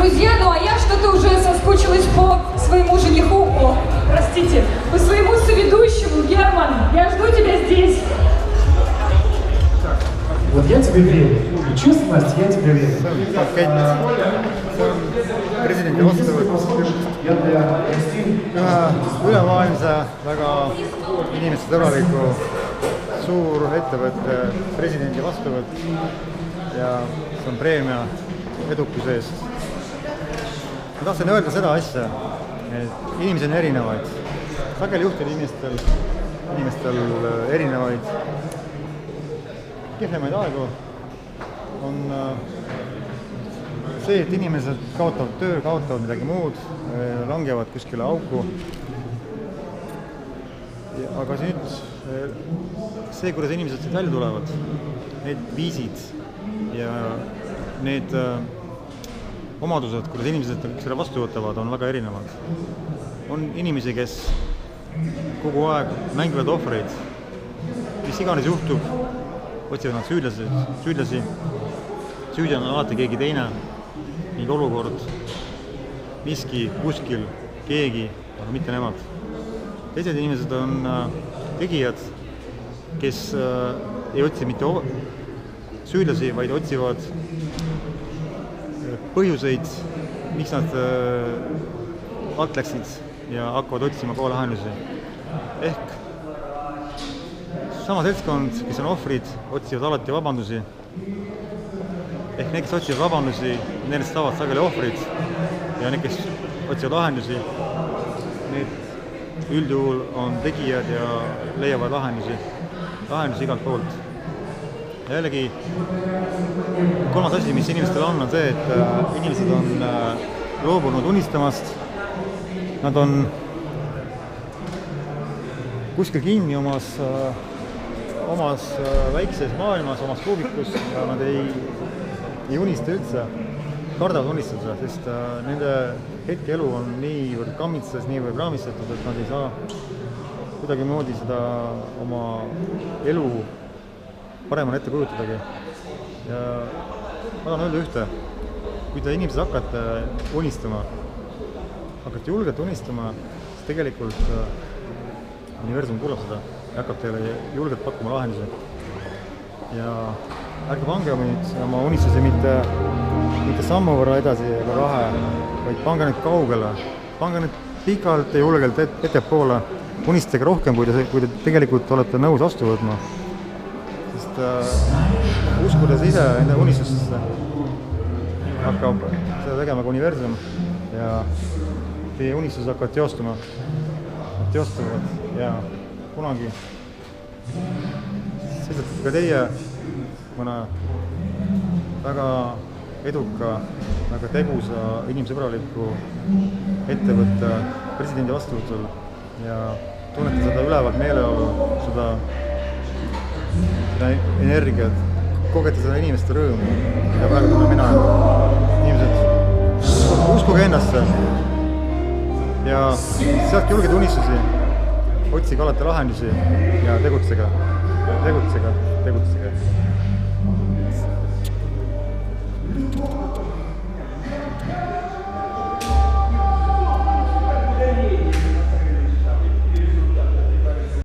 друзья, ну а я что-то уже соскучилась по своему жениху, простите, по своему соведущему. Герман, я жду тебя здесь. Вот я тебе верю. Честно, Настя, я тебе верю. Presidendi vastuvõtt ülemaailmse väga inimeste sõbraliku suur ettevõtte presidendi vastuvõtt ja see on preemia edukuse eest. Ma tahtsin öelda seda asja, et inimesi on erinevaid. Sageli juhtub inimestel erinevaid kehvemaid aegu on see, et inimesed kaotavad töö, kaotavad midagi muud, langevad kuskile auku. Aga nüüd see, kuidas inimesed siit välja tulevad, need viisid ja need omadused, kuidas inimesed selle vastu võtavad, on väga erinevad. On inimesi, kes kogu aeg mängivad ohvreid, mis iganes juhtub, otsivad nad süüdlasi, süüdi on alati keegi teine, mingi olukord, miski, kuskil, keegi, aga mitte nemad. Teised inimesed on tegijad, kes ei otsi mitte süüdlasi, vaid otsivad põhjuseid, miks nad alt läksid ja hakkavad otsima kohe lahendusi. Ehk sama seltskond, kes on ohvrid, otsivad alati vabandusi. Ehk need, kes otsivad vabandusi, nendest saavad sageli ohvrid ja need, kes otsivad lahendusi, need üldjuhul on tegijad ja leiavad lahendusi igalt poolt. Ja jällegi, kolmas asi, mis inimestel on see, et inimesed on loobunud unistamast, nad on kuskil kinni omas väikses maailmas, omas kuubikus ja nad ei unista üldse, kardavad unistada, sest nende hetkeelu on niivõrd kammitses, niivõrd raamistatud, et nad ei saa kuidagi moodi seda oma elu paremini ette kujutadagi. Ja ma tahan öelda ühte, kui te inimesed hakkate unistama, hakkate julgelt unistama, siis tegelikult universum kuulab seda ja hakkab teile julgelt pakkuma lahendusi. Ja ärge pange oma unistusi mitte sammu võrra edasi ega kahe, vaid pange nüüd kaugele. Pange nüüd pikalt ja julgelt ettepoole. Unistage rohkem, kui te tegelikult olete nõus vastu võtma. Sest uskudes ise enda unistustesse hakkab seda tegema ka universum ja teie unistused hakkavad teostuma. Nad teostavad ja kunagi seisate ka teie mõne väga eduka, väga tegusa, inimsõbraliku ettevõtte presidendi vastuvõtul ja tunnete seda ülevat meeleolu, seda energiat, kogete seda inimeste rõõmu, mida praegu tunnen mina. Inimesed, uskuge endasse ja seadke julgeid unistusi, otsige alati lahendusi ja tegutsege.